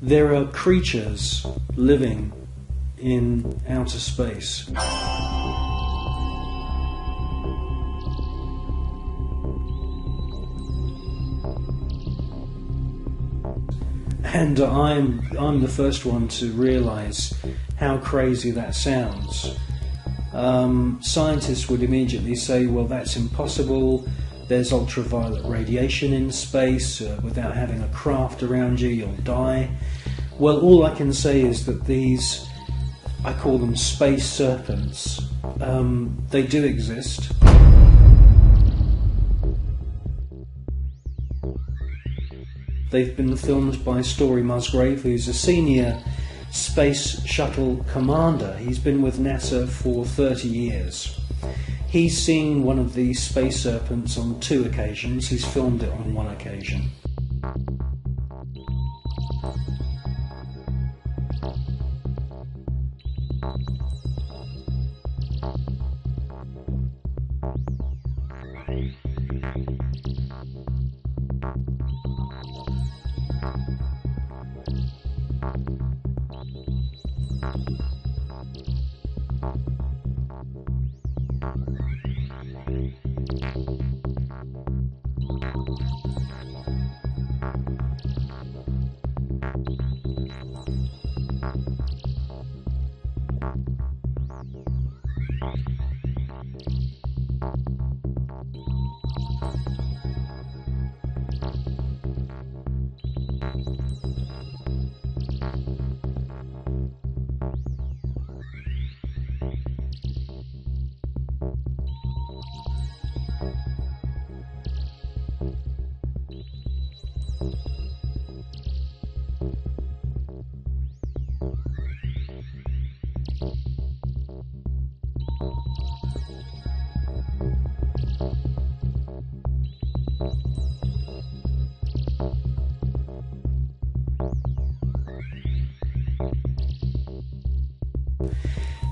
there are creatures living in outer space. And I'm the first one to realise how crazy that sounds. Scientists would immediately say, well, that's impossible. There's ultraviolet radiation in space. Without having a craft around you, you'll die. Well, all I can say is that these, I call them space serpents, they do exist. They've been filmed by Story Musgrave, who's a senior space shuttle commander. He's been with NASA for 30 years. He's seen one of these space serpents on 2 occasions. He's filmed it on 1 occasion.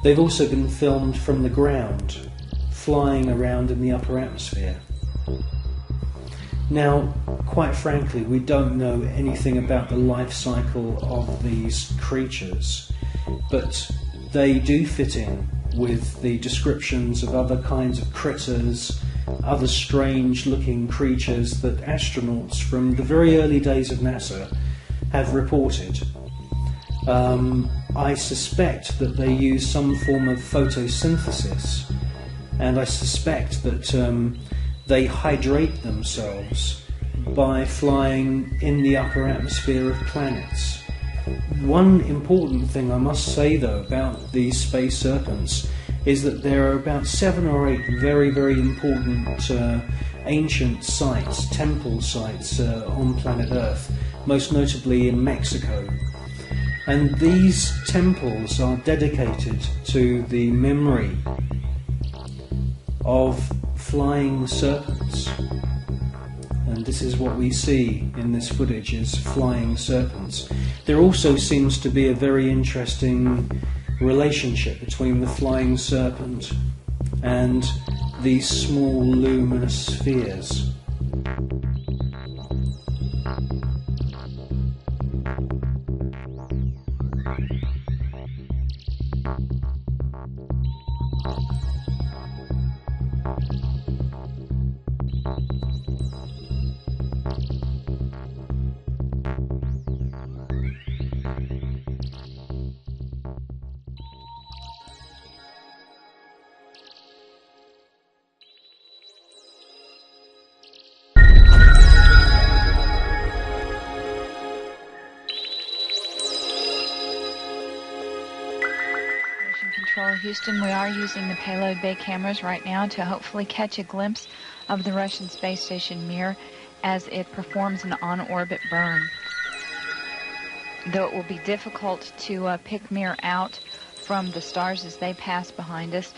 They've also been filmed from the ground, flying around in the upper atmosphere. Now, quite frankly, we don't know anything about the life cycle of these creatures, but they do fit in with the descriptions of other kinds of critters, other strange-looking creatures that astronauts from the very early days of NASA have reported. I suspect that they use some form of photosynthesis, and I suspect that they hydrate themselves by flying in the upper atmosphere of planets. One important thing I must say, though, about these space serpents is that there are about 7 or 8 very, very important ancient sites, temple sites on planet Earth, most notably in Mexico. And these temples are dedicated to the memory of flying serpents. And this is what we see in this footage, is flying serpents. There also seems to be a very interesting relationship between the flying serpent and these small luminous spheres. Houston, we are using the payload bay cameras right now to hopefully catch a glimpse of the Russian space station Mir as it performs an on-orbit burn. Though it will be difficult to pick Mir out from the stars as they pass behind us,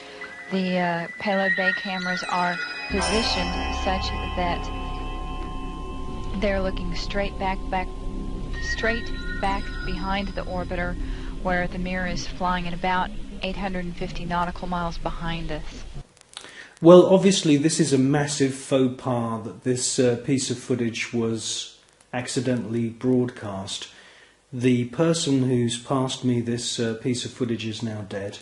the payload bay cameras are positioned such that they're looking straight back behind the orbiter, where the Mir is flying at about 850 nautical miles behind us. Well, obviously this is a massive faux pas that this piece of footage was accidentally broadcast. The person who's passed me this piece of footage is now dead.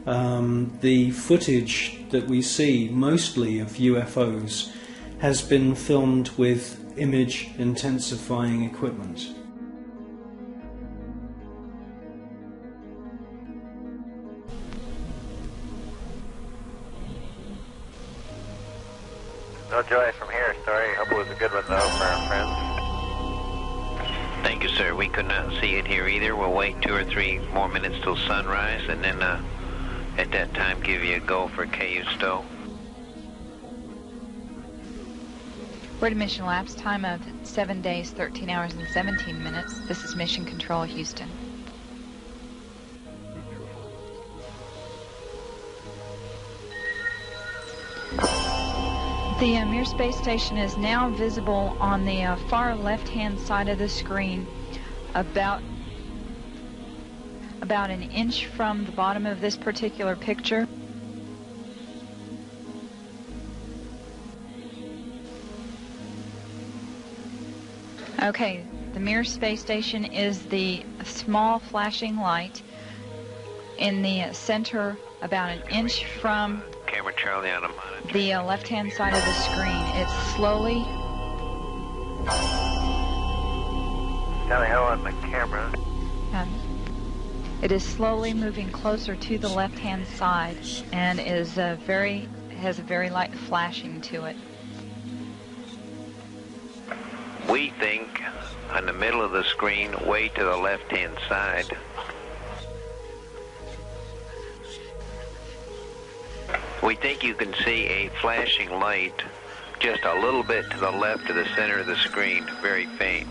The footage that we see, mostly of UFOs, has been filmed with image intensifying equipment. No joy from here. Sorry. Hope it was a good one though for our friends. Thank you, sir. We could not see it here either. We'll wait 2 or 3 more minutes till sunrise, and then at that time give you a go for KU stow. We're at a mission elapsed time of 7 days, 13 hours, and 17 minutes. This is Mission Control, Houston. The Mir space station is now visible on the far left-hand side of the screen, about an inch from the bottom of this particular picture. Okay, the Mir space station is the small flashing light in the center, about an inch from Camera Charlie on a monitor. the left-hand side of the screen. It's slowly... Tally ho on the camera. It is slowly moving closer to the left-hand side and is has a very light flashing to it. We think on the middle of the screen, way to the left-hand side. We think you can see a flashing light just a little bit to the left of the center of the screen, very faint.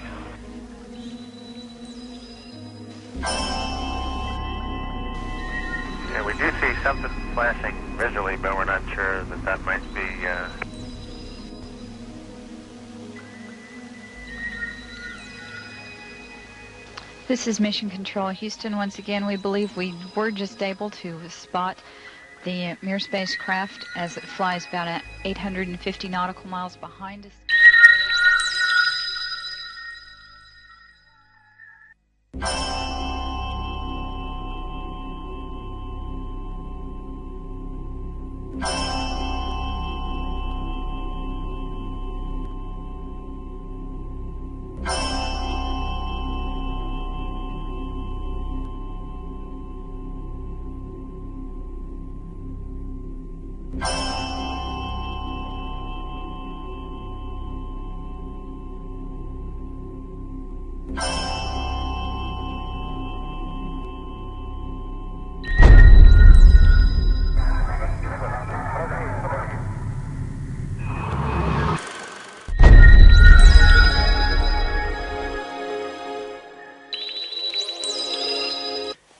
Yeah, we do see something flashing visually, but we're not sure that might be... This is Mission Control, Houston. Once again, we believe we were just able to spot the Mir spacecraft as it flies about 850 nautical miles behind us.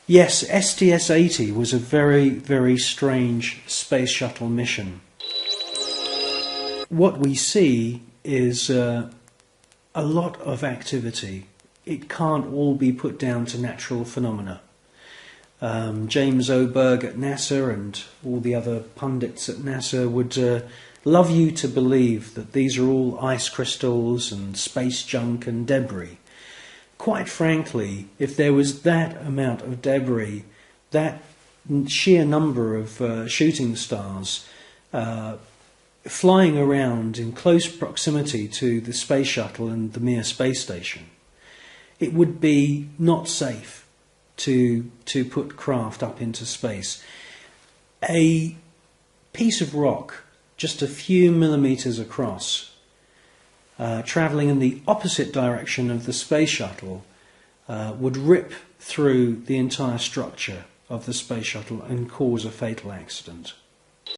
Yes, STS-80 was a very, very strange space shuttle mission. What we see is a lot of activity. It can't all be put down to natural phenomena. James Oberg at NASA and all the other pundits at NASA would love you to believe that these are all ice crystals and space junk and debris. Quite frankly, if there was that amount of debris, that sheer number of shooting stars flying around in close proximity to the space shuttle and the Mir space station, it would be not safe to put craft up into space. A piece of rock just a few millimeters across, travelling in the opposite direction of the space shuttle, would rip through the entire structure of the space shuttle and cause a fatal accident.